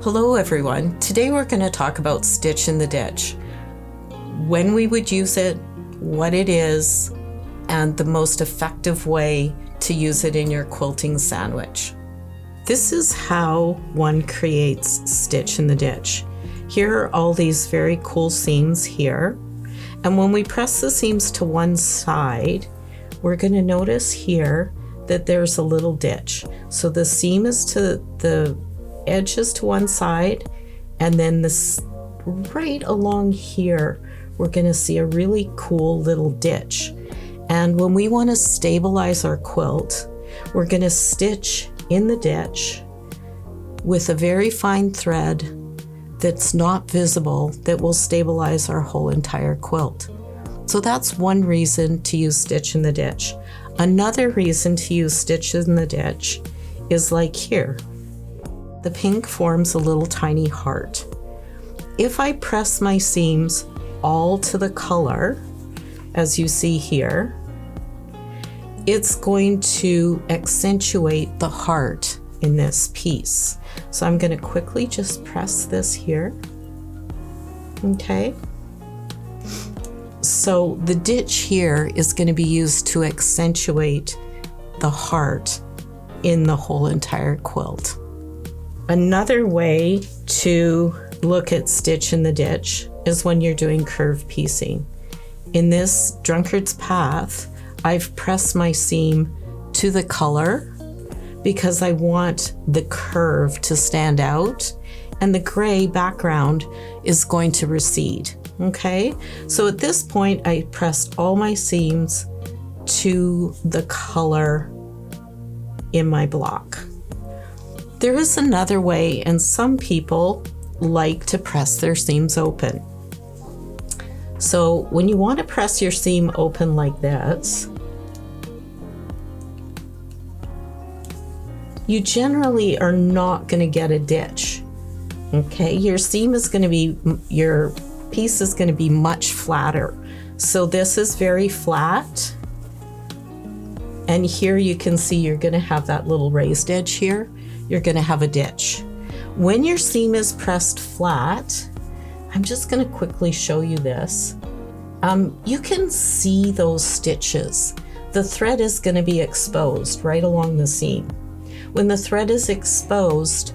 Hello everyone. Today we're going to talk about stitch in the ditch, when we would use it, what it is, and the most effective way to use it in your quilting sandwich. This is how one creates stitch in the ditch. Here are all these very cool seams here, and when we press the seams to one side, we're going to notice here that there's a little ditch. So the seam is to the edges to one side, and then this right along here we're going to see a really cool little ditch. And when we want to stabilize our quilt, we're going to stitch in the ditch with a very fine thread that's not visible, that will stabilize our whole entire quilt. So that's one reason to use stitch in the ditch. Another reason to use stitch in the ditch is like here. The pink forms a little tiny heart. If I press my seams all to the color, as you see here, it's going to accentuate the heart in this piece. So I'm going to quickly just press this here. Okay. So the ditch here is going to be used to accentuate the heart in the whole entire quilt. Another way to look at stitch in the ditch is when you're doing curve piecing. In this Drunkard's path, I've pressed my seam to the color because I want the curve to stand out, and the gray background is going to recede. Okay, so at this point I pressed all my seams to the color in my block. There is another way, and some people like to press their seams open. So when you want to press your seam open like this, you generally are not going to get a ditch. Okay, your seam is going to be, your piece is going to be much flatter. So this is very flat. And here you can see you're going to have that little raised edge here. You're going to have a ditch. When your seam is pressed flat, I'm just going to quickly show you this. You can see those stitches. The thread is going to be exposed right along the seam. When the thread is exposed,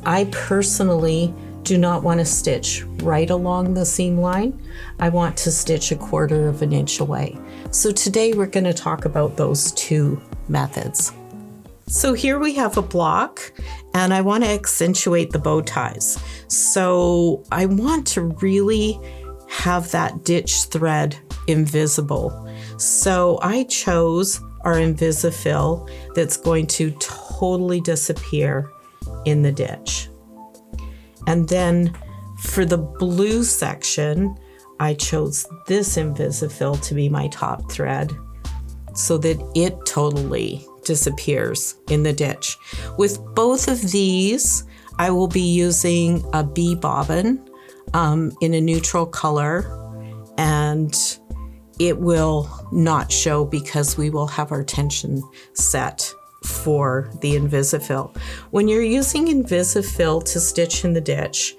I personally do not want to stitch right along the seam line. I want to stitch 1/4 of an inch away. So today we're going to talk about those two methods. So here we have a block, and I want to accentuate the bow ties. So I want to really have that ditch thread invisible. So I chose our InvisaFil that's going to totally disappear in the ditch. And then for the blue section, I chose this InvisaFil to be my top thread so that it totally disappears in the ditch. With both of these, I will be using a bee bobbin in a neutral color, and it will not show because we will have our tension set for the InvisaFil. When you're using InvisaFil to stitch in the ditch,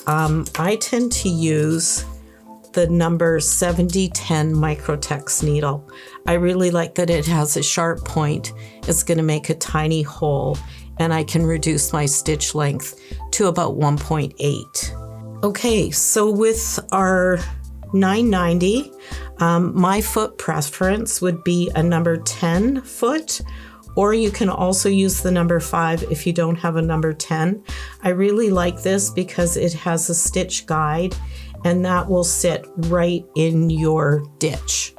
I tend to use the number 7010 microtex needle. I really like that it has a sharp point. It's going to make a tiny hole, and I can reduce my stitch length to about 1.8. Okay, so with our 990, my foot preference would be a number 10 foot, or you can also use the number 5 if you don't have a number 10. I really like this because it has a stitch guide, and that will sit right in your ditch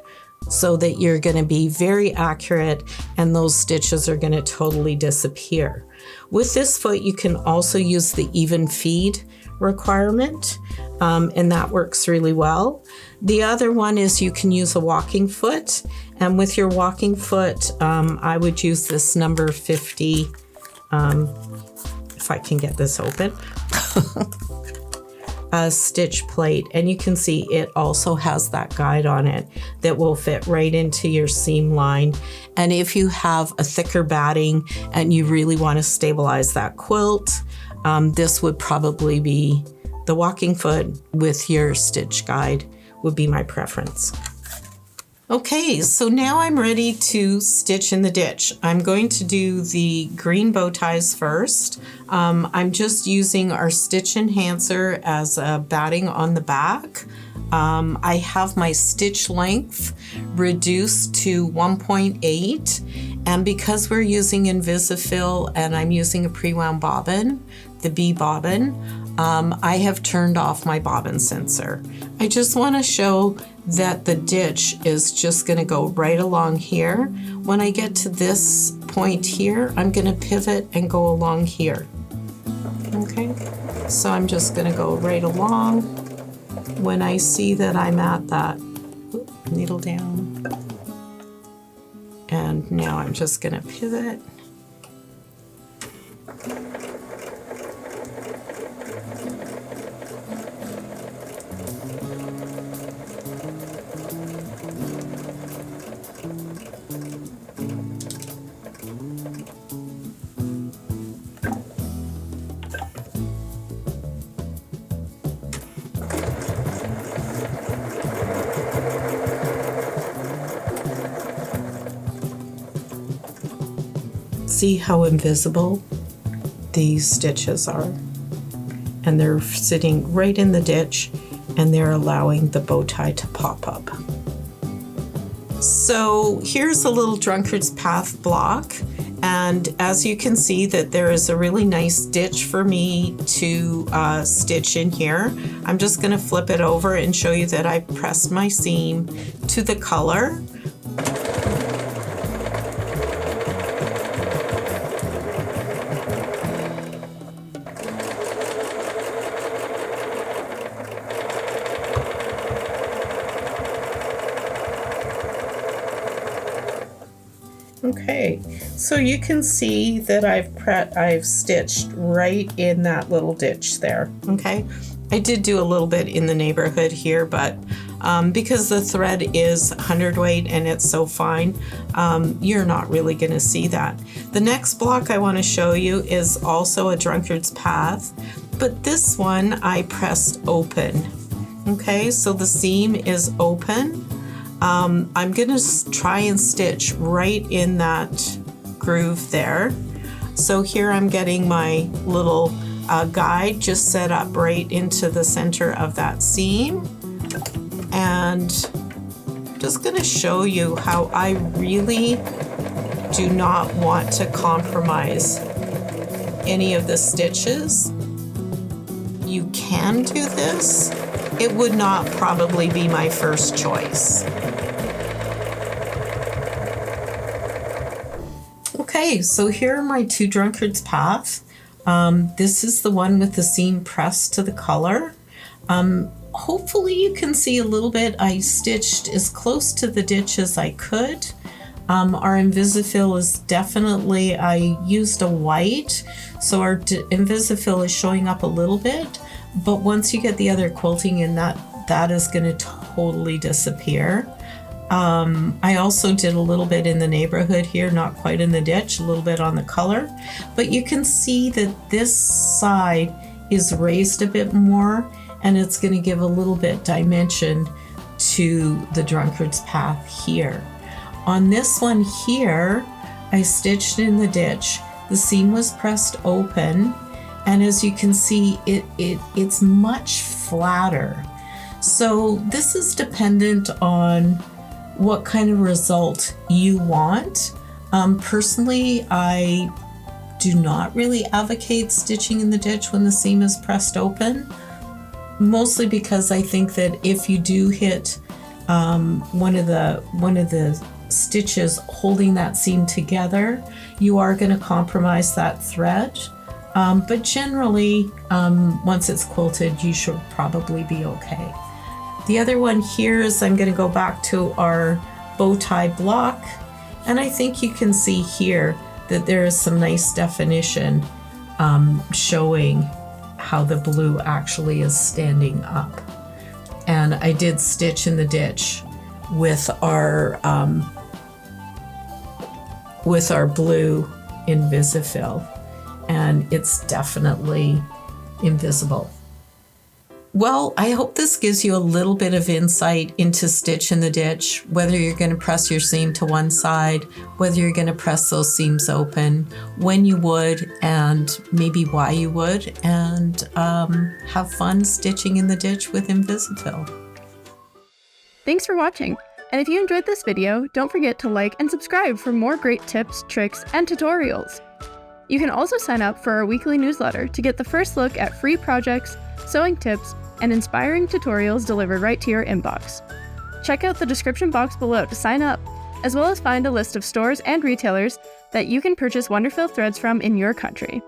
so that you're going to be very accurate, and those stitches are going to totally disappear. With this foot, you can also use the even feed requirement, and that works really well. The other one is you can use a walking foot, and with your walking foot, I would use this number 50, if I can get this open, a stitch plate, and you can see it also has that guide on it that will fit right into your seam line. And if you have a thicker batting and you really want to stabilize that quilt, this would probably be the walking foot with your stitch guide would be my preference. Okay, so now I'm ready to stitch in the ditch. I'm going to do the green bow ties first. I'm just using our stitch enhancer as a batting on the back. I have my stitch length reduced to 1.8, and because we're using InvisaFil and I'm using a pre-wound bobbin, the B bobbin, I have turned off my bobbin sensor. I just want to show that the ditch is just going to go right along here. When I get to this point here, I'm going to pivot and go along here. Okay, so I'm just going to go right along. When I see that I'm at that, needle down, and now I'm just going to pivot. See how invisible these stitches are, and they're sitting right in the ditch, and they're allowing the bow tie to pop up. So here's a little Drunkard's Path block, and as you can see that there is a really nice ditch for me to stitch in here. I'm just going to flip it over and show you that I pressed my seam to the color. Okay, so you can see that I've stitched right in that little ditch there. Okay, I did do a little bit in the neighborhood here, but because the thread is 100 and it's so fine, you're not really going to see that. The next block I want to show you is also a Drunkard's Path, but this one I pressed open. Okay, so the seam is open. I'm going to try and stitch right in that groove there. So here I'm getting my little guide just set up right into the center of that seam. And I'm just going to show you how I really do not want to compromise any of the stitches. You can do this. It would not probably be my first choice. Okay, so here are my two Drunkard's Path. This is the one with the seam pressed to the color. Hopefully you can see a little bit. I stitched as close to the ditch as I could. Our InvisaFil is definitely, I used a white, so our InvisaFil is showing up a little bit, but once you get the other quilting in, that is going to totally disappear. I also did a little bit in the neighborhood here, not quite in the ditch, a little bit on the color, but you can see that this side is raised a bit more, and it's going to give a little bit dimension to the Drunkard's Path here. On this one here, I stitched in the ditch. The seam was pressed open, and as you can see, it's much flatter. So this is dependent on what kind of result you want. Personally, I do not really advocate stitching in the ditch when the seam is pressed open, mostly because I think that if you do hit one of the stitches holding that seam together, you are going to compromise that thread. But generally, once it's quilted, you should probably be okay. The other one here is I'm going to go back to our bow tie block, and I think you can see here that there is some nice definition showing how the blue actually is standing up. And I did stitch in the ditch with our blue InvisaFil. and it's definitely invisible. Well, I hope this gives you a little bit of insight into stitch in the ditch, whether you're going to press your seam to one side, whether you're going to press those seams open, when you would, and maybe why you would, and have fun stitching in the ditch with InvisaFil. Thanks for watching. And if you enjoyed this video, don't forget to like and subscribe for more great tips, tricks, and tutorials. You can also sign up for our weekly newsletter to get the first look at free projects, sewing tips, and inspiring tutorials delivered right to your inbox. Check out the description box below to sign up, as well as find a list of stores and retailers that you can purchase WonderFil threads from in your country.